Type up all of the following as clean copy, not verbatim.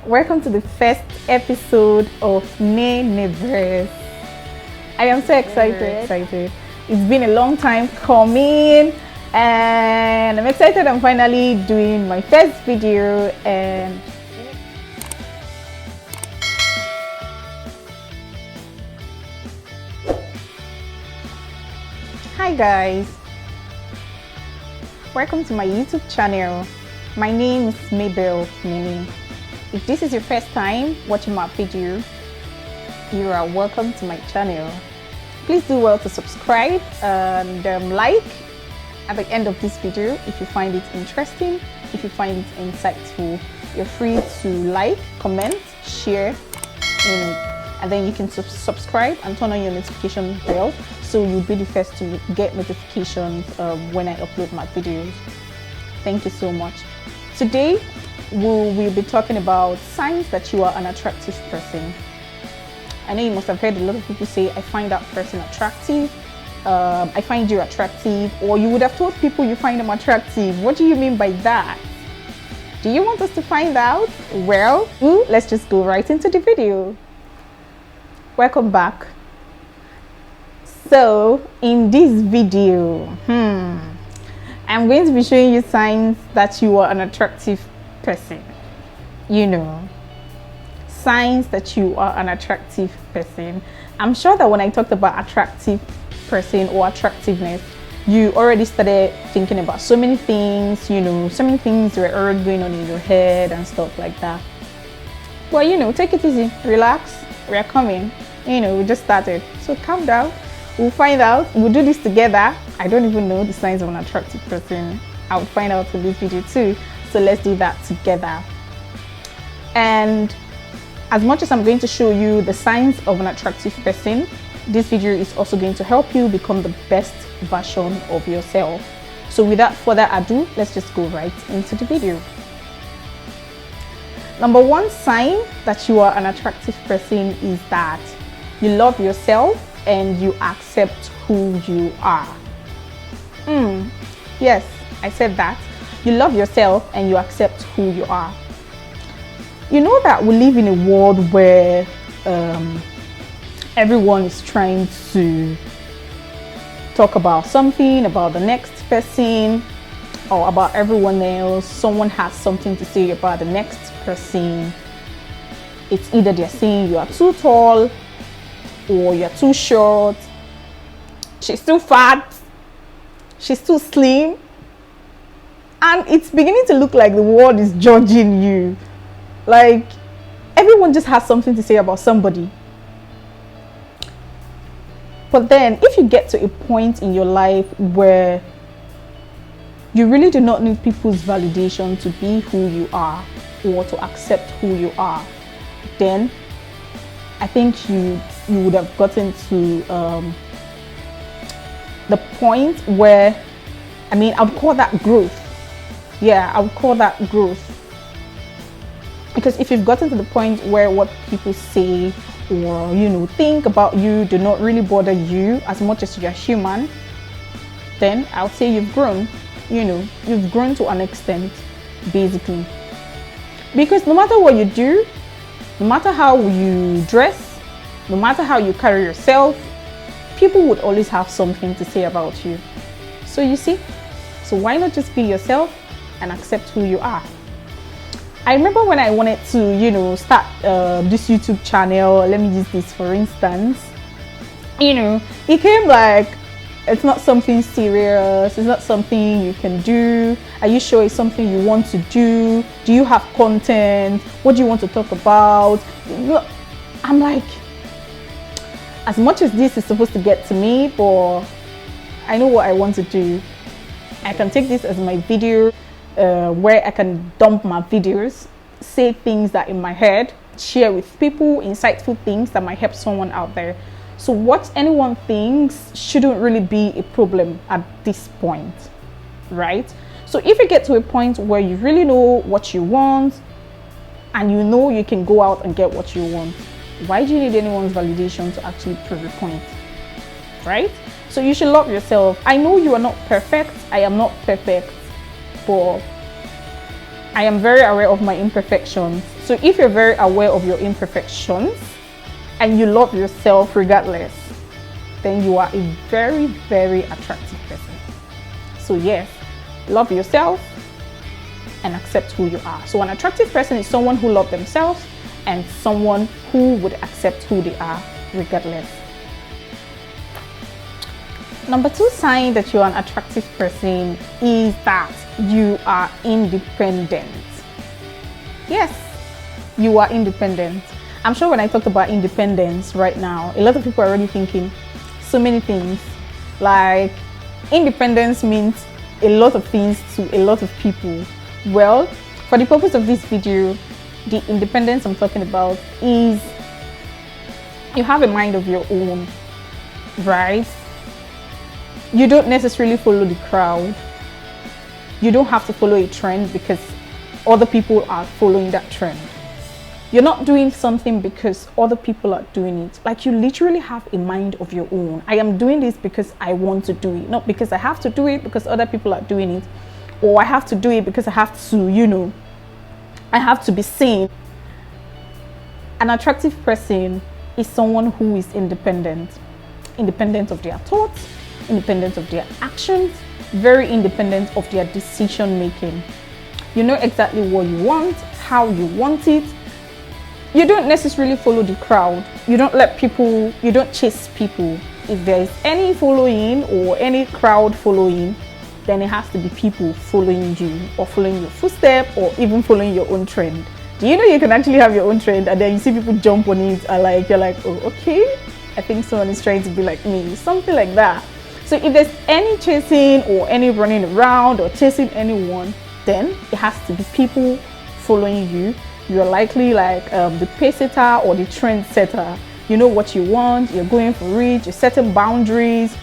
Welcome to the first episode of Neneverse. I am so excited. It's been a long time coming and I'm excited. I'm finally doing my first video and hi guys, welcome to my YouTube channel. My name is Mabel Mini. If this is your first time watching my video, you are welcome to my channel. Please do well to subscribe and like at the end of this video if you find it interesting, if you find it insightful. You're free to like, comment, share, and then you can subscribe and turn on your notification bell so you'll be the first to get notifications when I upload my videos. Thank you so much. Today we'll be talking about signs that you are an attractive person. I know you must have heard a lot of people say, I find that person attractive, I find you attractive, or you would have told people you find them attractive. What do you mean by that? Do you want us to find out? Well, let's just go right into the video. Welcome back. So in this video, I'm going to be showing you signs that you are an attractive person. Signs that you are an attractive person. I'm sure that when I talked about attractive person or attractiveness, you already started thinking about so many things, so many things were already going on in your head and stuff like that. Well, take it easy, relax, we are coming, we just started, so calm down. We'll find out, we'll do this together. I don't even know the signs of an attractive person. I'll find out in this video too, so let's do that together. And as much as I'm going to show you the signs of an attractive person, this video is also going to help you become the best version of yourself. So without further ado, let's just go right into the video. Number one sign that you are an attractive person is that you love yourself and you accept who you are. Yes, I said that. You love yourself and you accept who you are. You know that we live in a world where everyone is trying to talk about something, about the next person, or about everyone else. Someone has something to say about the next person. It's either they're saying you are too tall, or you're too short, she's too fat, she's too slim, and it's beginning to look like the world is judging you. Like, everyone just has something to say about somebody. But then, if you get to a point in your life where you really do not need people's validation to be who you are or to accept who you are, then I think you would have gotten to the point where, I would call that growth. Yeah, I would call that growth. Because if you've gotten to the point where what people say or think about you do not really bother you as much as you're human, then I would say you've grown. You've grown to an extent, basically. Because no matter what you do, no matter how you dress, no matter how you carry yourself, people would always have something to say about you. So you see, so why not just be yourself and accept who you are? I remember when I wanted to, start this YouTube channel, let me use this for instance, it came like, it's not something serious, it's not something you can do. Are you sure it's something you want to do? Do you have content? What do you want to talk about? I'm like, as much as this is supposed to get to me, but I know what I want to do. I can take this as my video where I can dump my videos, say things that in my head, share with people, insightful things that might help someone out there. So what anyone thinks shouldn't really be a problem at this point, right? So if you get to a point where you really know what you want and you can go out and get what you want, why do you need anyone's validation to actually prove your point, right? So you should love yourself. I know you are not perfect. I am not perfect, but I am very aware of my imperfections. So if you're very aware of your imperfections and you love yourself regardless, then you are a very, very attractive person. So yes, love yourself and accept who you are. So an attractive person is someone who loves themselves and someone who would accept who they are regardless. Number 2 sign that you're an attractive person is that you are independent. Yes, you are independent. I'm sure when I talked about independence right now, a lot of people are already thinking so many things. Like, independence means a lot of things to a lot of people. Well, for the purpose of this video, the independence I'm talking about is you have a mind of your own, right? You don't necessarily follow the crowd. You don't have to follow a trend because other people are following that trend. You're not doing something because other people are doing it. Like, you literally have a mind of your own. I am doing this because I want to do it, not because I have to do it because other people are doing it, or I have to do it because I have to, I have to be seen. An attractive person is someone who is independent of their thoughts, independent of their actions, very independent of their decision making. You know exactly what you want, how you want it. You don't necessarily follow the crowd. You don't chase people. If there is any following or any crowd following, then it has to be people following you or following your footstep or even following your own trend. Do you know you can actually have your own trend and then you see people jump on it and you're like, oh, okay, I think someone is trying to be like me, something like that. So if there's any chasing or any running around or chasing anyone, then it has to be people following you. You're likely like the pace setter or the trend setter. You know what you want, you're going for it, you're setting boundaries,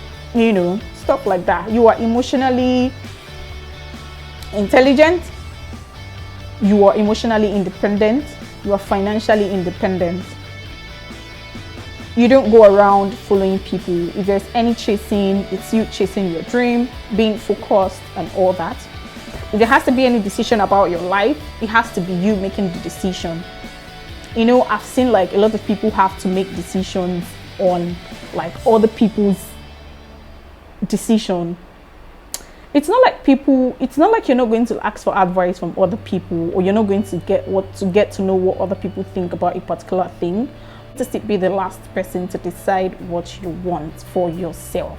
stuff like that. You are emotionally intelligent, you are emotionally independent, you are financially independent. You don't go around following people. If there's any chasing, it's you chasing your dream, being focused and all that. If there has to be any decision about your life, it has to be you making the decision. I've seen like a lot of people have to make decisions on like other people's decision. It's not like you're not going to ask for advice from other people, or you're not going to get to know what other people think about a particular thing. Just be the last person to decide what you want for yourself.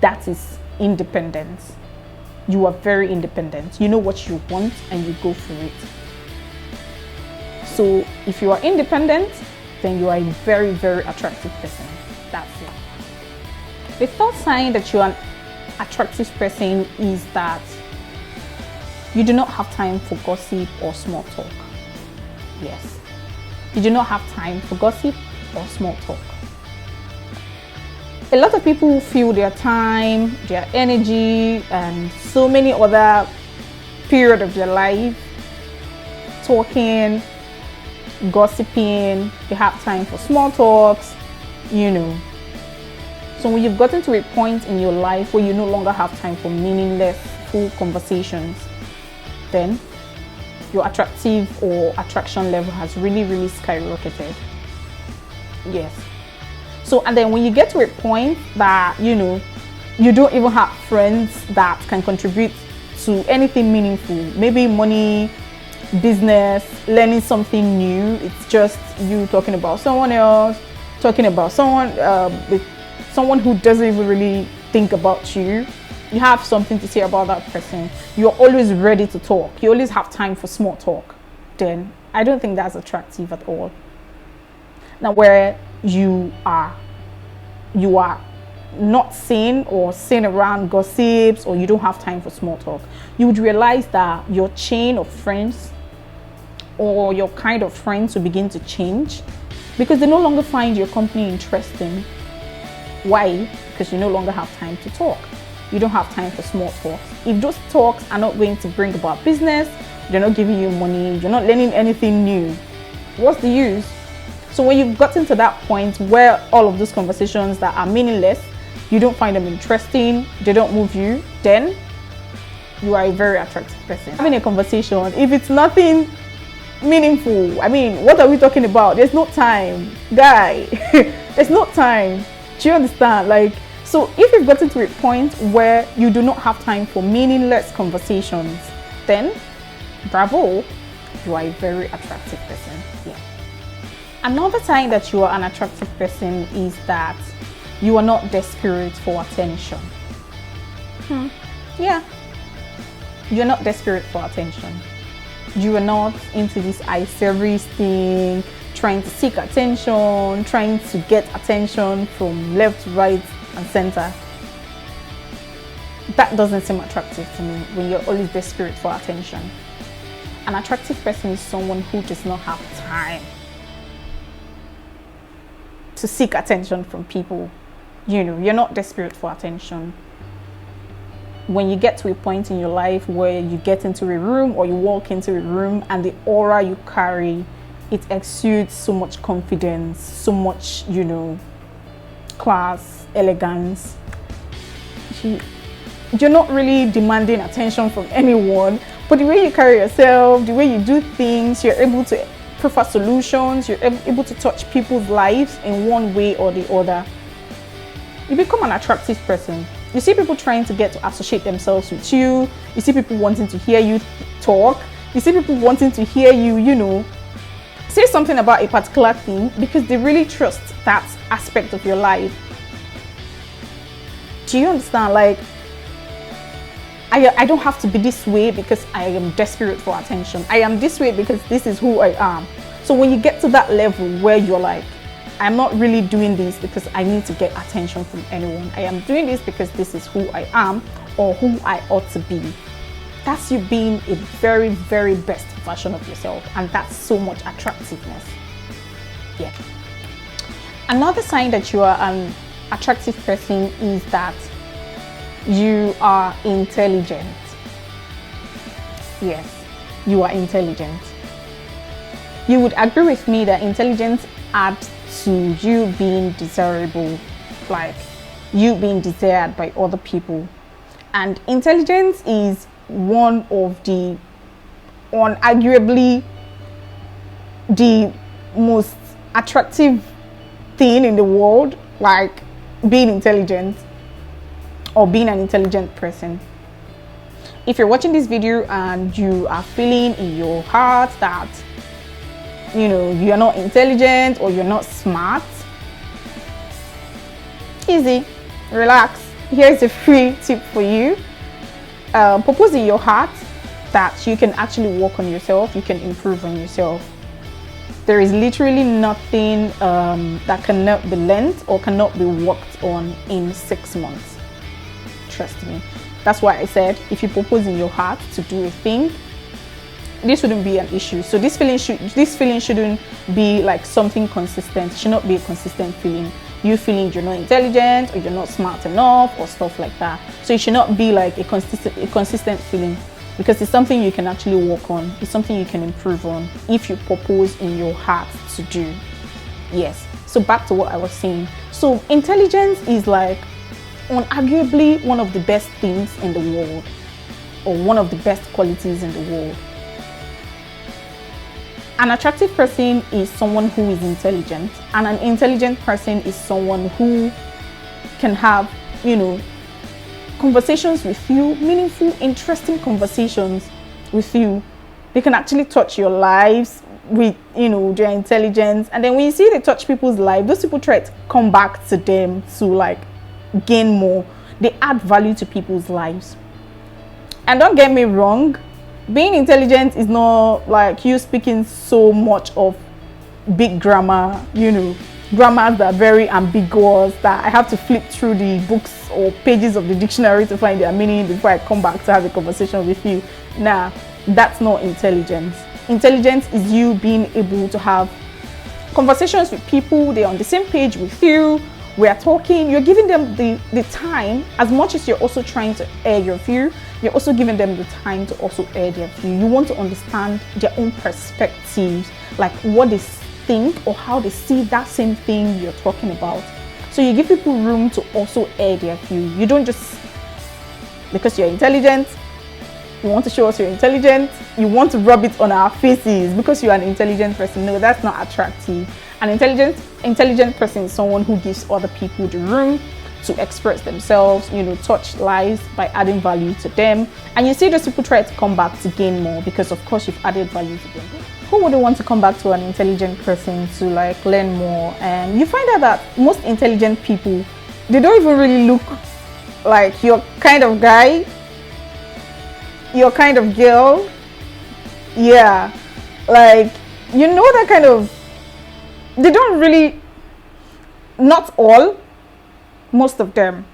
That is independence. You are very independent. You know what you want and you go for it. So if you are independent, then you are a very, very attractive person. That's it. The third sign that you are an attractive person is that you do not have time for gossip or small talk. Yes. You do not have time for gossip or small talk. A lot of people feel their time, their energy, and so many other periods of their life talking, gossiping. They have time for small talks, So when you've gotten to a point in your life where you no longer have time for meaningless, full conversations, then your attractive or attraction level has really, really skyrocketed. Yes. So, and then when you get to a point that, you don't even have friends that can contribute to anything meaningful, maybe money, business, learning something new, it's just you talking about someone else, talking about someone who doesn't even really think about you. You have something to say about that person. You're always ready to talk. You always have time for small talk. Then I don't think that's attractive at all. Now, where you are not seen around gossips, or you don't have time for small talk, you would realize that your chain of friends or your kind of friends will begin to change because they no longer find your company interesting. Why? Because you no longer have time to talk. You don't have time for small talks. If those talks are not going to bring about business, they're not giving you money, you're not learning anything new, what's the use? So when you've gotten to that point where all of those conversations that are meaningless, you don't find them interesting, they don't move you, then you are a very attractive person. Having a conversation, if it's nothing meaningful, I mean, what are we talking about? There's no time, guy. There's no time. Do you understand? Like, so if you've gotten to a point where you do not have time for meaningless conversations, then bravo, you are a very attractive person. Yeah. Another sign that you are an attractive person is that you are not desperate for attention. Yeah. You're not desperate for attention. You are not into this eye service thing, trying to seek attention, trying to get attention from left, right, and center. That doesn't seem attractive to me when you're always desperate for attention. An attractive person is someone who does not have time to seek attention from people. You know, you're not desperate for attention. When you get to a point in your life where you get into a room or you walk into a room and the aura you carry, it exudes so much confidence, so much, you know, class, elegance. You're not really demanding attention from anyone, but the way you carry yourself, the way you do things, you're able to prefer solutions, you're able to touch people's lives in one way or the other. You become an attractive person. You see people trying to get to associate themselves with you. You see people wanting to hear you talk. You see people wanting to hear you, you know, say something about a particular thing because they really trust that aspect of your life. Do you understand? Like, I don't have to be this way because I am desperate for attention. I am this way because this is who I am. So when you get to that level where you're like, I'm not really doing this because I need to get attention from anyone. I am doing this because this is who I am or who I ought to be. That's you being a very, very best version of yourself. And that's so much attractiveness. Yeah. Another sign that you are an attractive person is that you are intelligent. Yes, you are intelligent. You would agree with me that intelligence adds to you being desirable, like you being desired by other people. And intelligence is one of the, unarguably, the most attractive thing in the world, like being intelligent or being an intelligent person. If you're watching this video and you are feeling in your heart that, you know, you're not intelligent or you're not smart, easy, relax. Here's a free tip for you. Propose in your heart that you can actually work on yourself, you can improve on yourself. There is literally nothing that cannot be learned or cannot be worked on in 6 months. Trust me. That's why I said if you propose in your heart to do a thing, this wouldn't be an issue. So this feeling shouldn't be like something consistent. It should not be a consistent feeling. You feeling you're not intelligent or you're not smart enough or stuff like that. So it should not be like a consistent feeling, because it's something you can actually work on. It's something you can improve on if you propose in your heart to do. Yes. So back to what I was saying. So intelligence is like unarguably one of the best things in the world, or one of the best qualities in the world. An attractive person is someone who is intelligent, and an intelligent person is someone who can have, you know, conversations with you, meaningful, interesting conversations with you. They can actually touch your lives with, you know, their intelligence. And then when you see they touch people's lives, those people try to come back to them to like gain more. They add value to people's lives. And don't get me wrong, being intelligent is not like you speaking so much of big grammar, you know, grammars that are very ambiguous, that I have to flip through the books or pages of the dictionary to find their meaning before I come back to have a conversation with you. Nah, that's not intelligence. Intelligence is you being able to have conversations with people, they're on the same page with you, we are talking, you're giving them the time. As much as you're also trying to air your view, you're also giving them the time to also air their view. You want to understand their own perspectives, like what they think or how they see that same thing you're talking about. So you give people room to also air their view. You don't just, because you're intelligent, You want to show us you're intelligent. You want to rub it on our faces because you're an intelligent person. No, that's not attractive. An intelligent person is someone who gives other people the room to express themselves, touch lives by adding value to them. And you see those people try to come back to gain more because of course you've added value to them. Who wouldn't want to come back to an intelligent person to learn more? And you find out that most intelligent people, they don't even really look like your kind of guy, your kind of girl. Yeah, that kind of, they don't really, not all, most of them,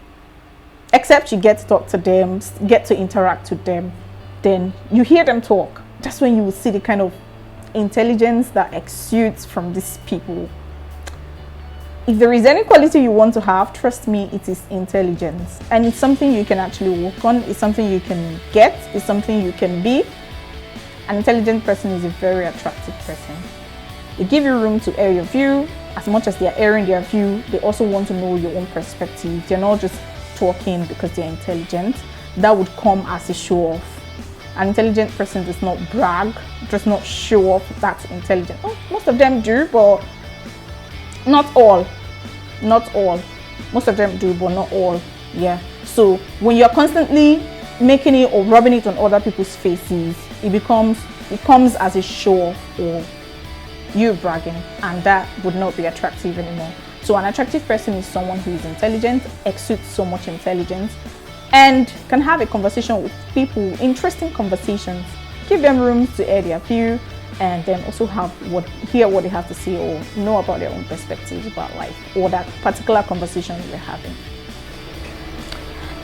except you get to talk to them, get to interact with them, then you hear them talk. That's when you will see the kind of intelligence that exudes from these people. If there is any quality you want to have, trust me, it is intelligence. And it's something you can actually work on. It's something you can get. It's something you can be. An intelligent person is a very attractive person. They give you room to air your view. As much as they are airing their view, they also want to know your own perspective. They're not just talking because they're intelligent. That would come as a show off. An intelligent person does not brag, does not show off that's intelligent. Oh, most of them do, but not all. Not all. Most of them do, but not all. Yeah. So when you're constantly making it or rubbing it on other people's faces, it comes as a show off or you bragging, and that would not be attractive anymore. So an attractive person is someone who is intelligent, exudes so much intelligence, and can have a conversation with people, interesting conversations, give them room to air their view, and then also hear what they have to say or know about their own perspectives about life or that particular conversation you're having.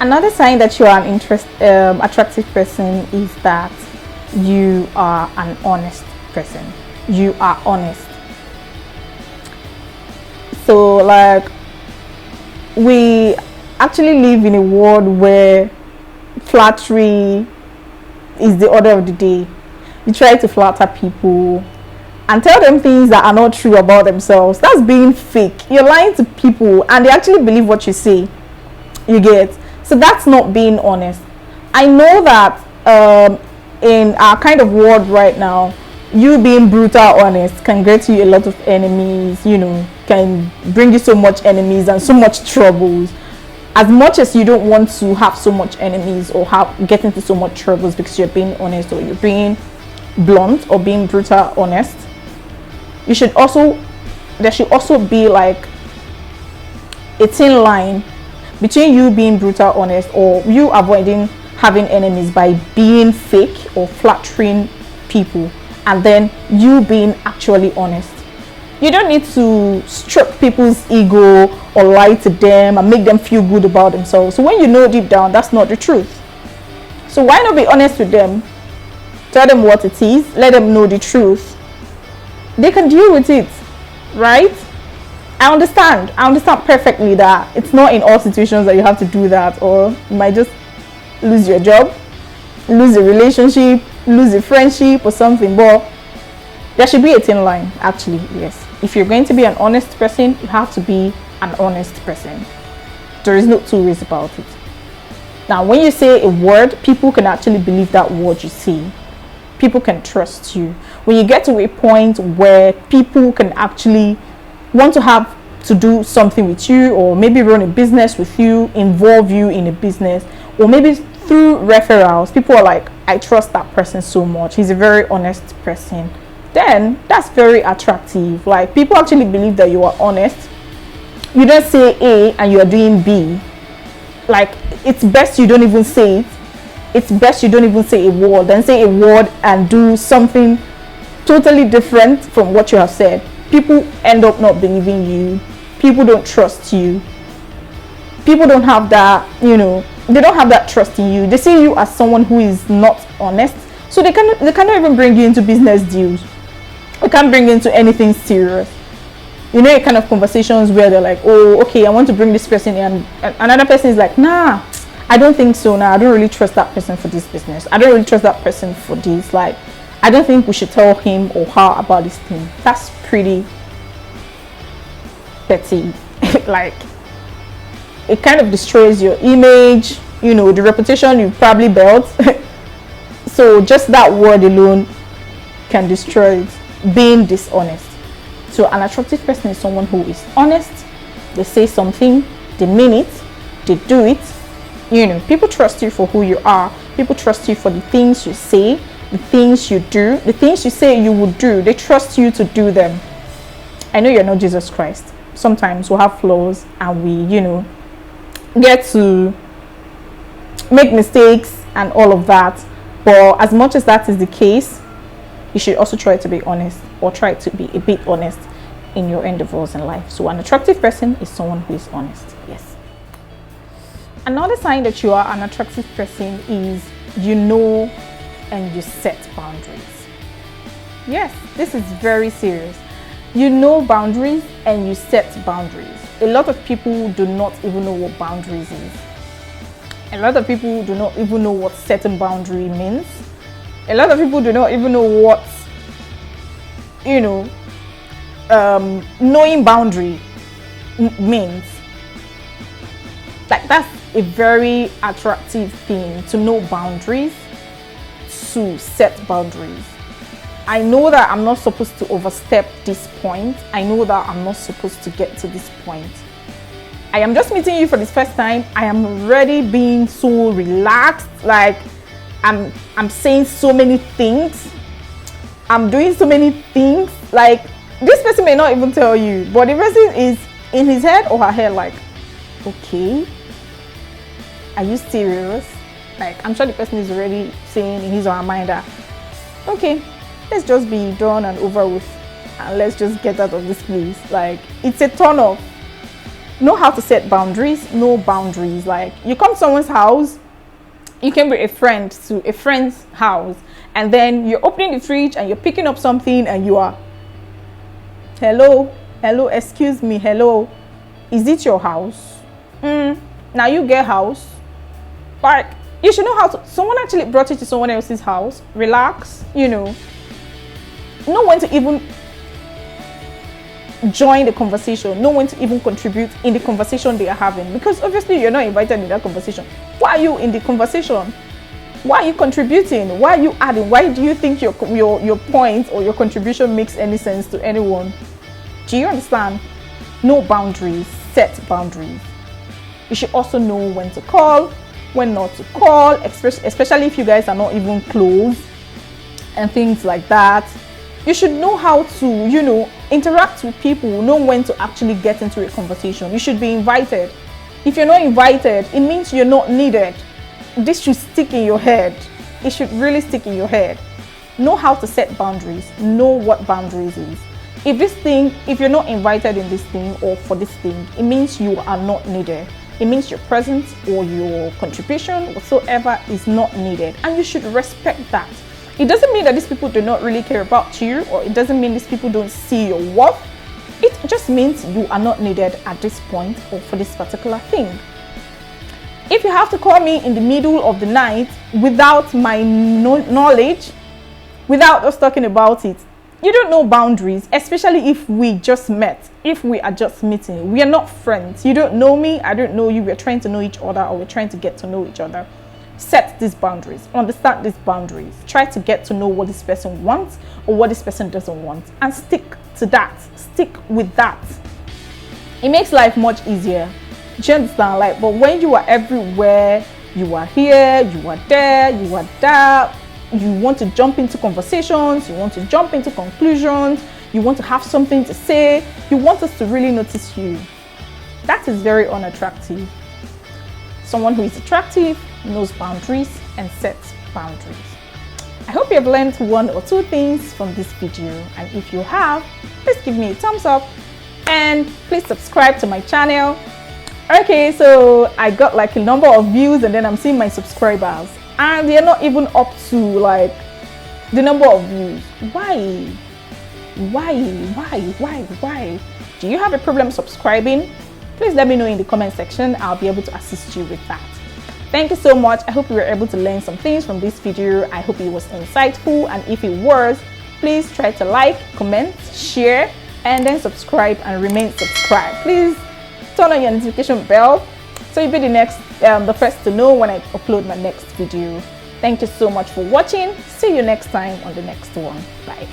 Another sign that you are an attractive person is that you are an honest person. You are honest. So we actually live in a world where flattery is the order of the day. You try to flatter people and tell them things that are not true about themselves. That's being fake. You're lying to people and they actually believe what you say. You get? So that's not being honest. I know that in our kind of world right now, you being brutal honest can get you a lot of enemies, can bring you so much enemies and so much troubles. As much as you don't want to have so much enemies or get into so much troubles because you're being honest or you're being blunt or being brutal honest, there should also be a thin line between you being brutal honest or you avoiding having enemies by being fake or flattering people, and then you being actually honest. You don't need to stroke people's ego or lie to them and make them feel good about themselves. So when you know deep down that's not the truth, so why not be honest with them? Tell them what it is, let them know the truth. They can deal with it, right? I understand perfectly that it's not in all situations that you have to do that, or you might just lose your job, lose a relationship, lose a friendship or something. But there should be a thin line, actually. Yes, if you're going to be an honest person, you have to be an honest person. There is no two ways about it. Now when you say a word, people can actually believe that word you say. People can trust you. When you get to a point where people can actually want to have to do something with you, or maybe run a business with you, involve you in a business, or maybe through referrals, people are like, I trust that person so much, he's a very honest person, then that's very attractive. People actually believe that you are honest. You don't say A and you are doing B. It's best you don't even say it. It's best you don't even say a word than say a word and do something totally different from what you have said. People end up not believing you. People don't trust you. People don't have that, they don't have that trust in you. They see you as someone who is not honest, so they cannot even bring you into business deals. They can't bring you into anything serious. A kind of conversations where they're like, oh, okay, I want to bring this person in, and another person is like, nah, I don't think so. Nah, I don't really trust that person for this business. I don't really trust that person for this. I don't think we should tell him or her about this thing. That's pretty petty. It kind of destroys your image, the reputation you probably built. So just that word alone can destroy it. Being dishonest. So an attractive person is someone who is honest. They say something, they mean it, they do it. You know, people trust you for who you are. People trust you for the things you say, the things you do, the things you say you would do. They trust you to do them. I know you're not Jesus Christ. Sometimes we'll have flaws and we, you know, get to make mistakes and all of that. But as much as that is the case, you should also try to be honest, or try to be a bit honest in your endeavors in life. So an attractive person is someone who is honest. Yes. Another sign that you are an attractive person is you know and you set boundaries. Yes, this is very serious. You know boundaries and you set boundaries. A lot of people do not even know what boundaries is. A lot of people do not even know what setting boundary means. A lot of people do not even know what, you know, knowing boundary means. Like, that's a very attractive thing, to know boundaries, to set boundaries. I know that I'm not supposed to overstep this point. I know that I'm not supposed to get to this point. I am just meeting you for this first time. I am already being so relaxed. Like, I'm saying so many things. I'm doing so many things. Like, this person may not even tell you, but the person is in his head or her head like, okay, are you serious? Like, I'm sure the person is already saying in his or her mind that, okay, let's just be done and over with, and let's just get out of this place. Like, it's a turn off. Know how to set boundaries. No boundaries. Like, you come to someone's house, you can be a friend to a friend's house, and then you're opening the fridge and you're picking up something and you are, hello, excuse me, hello, is it your house? Now you get house. Like, you should know how to, someone actually brought you to someone else's house. Relax, you know when to even join the conversation, know when to even contribute in the conversation they are having, because obviously you're not invited in that conversation. Why are you in the conversation? Why are you contributing? Why are you adding? Why do you think your point or your contribution makes any sense to anyone? Do you understand? No boundaries. Set boundaries. You should also know when to call, when not to call, especially if you guys are not even close and things like that. You should know how to, you know, interact with people, know when to actually get into a conversation. You should be invited. If you're not invited, it means you're not needed. This should stick in your head. It should really stick in your head. Know how to set boundaries. Know what boundaries is. If you're not invited in this thing or for this thing, it means you are not needed. It means your presence or your contribution whatsoever is not needed, and you should respect that. It doesn't mean that these people do not really care about you, or it doesn't mean these people don't see your worth. It just means you are not needed at this point or for this particular thing. If you have to call me in the middle of the night without my knowledge, without us talking about it, you don't know boundaries, especially if we just met, if we are just meeting. We are not friends. You don't know me, I don't know you. We're trying to know each other, or we're trying to get to know each other. Set these boundaries, understand these boundaries, try to get to know what this person wants or what this person doesn't want, and stick to that, stick with that. It makes life much easier. Do you understand? Like, but when you are everywhere, you are here, you are there, you are that, you want to jump into conversations, you want to jump into conclusions, you want to have something to say, you want us to really notice you. That is very unattractive. Someone who is attractive knows boundaries and sets boundaries. I hope you have learned one or two things from this video, and if you have, please give me a thumbs up and please subscribe to my channel. Okay, so I got like a number of views, and then I'm seeing my subscribers and they're not even up to like the number of views. Why? Do you have a problem subscribing? Please let me know in the comment section. I'll be able to assist you with that. Thank you so much. I hope you were able to learn some things from this video. I hope it was insightful, and if it was, please try to like, comment, share, and then subscribe and remain subscribed. Please turn on your notification bell so you'll be the first to know when I upload my next video. Thank you so much for watching. See you next time on the next one. Bye.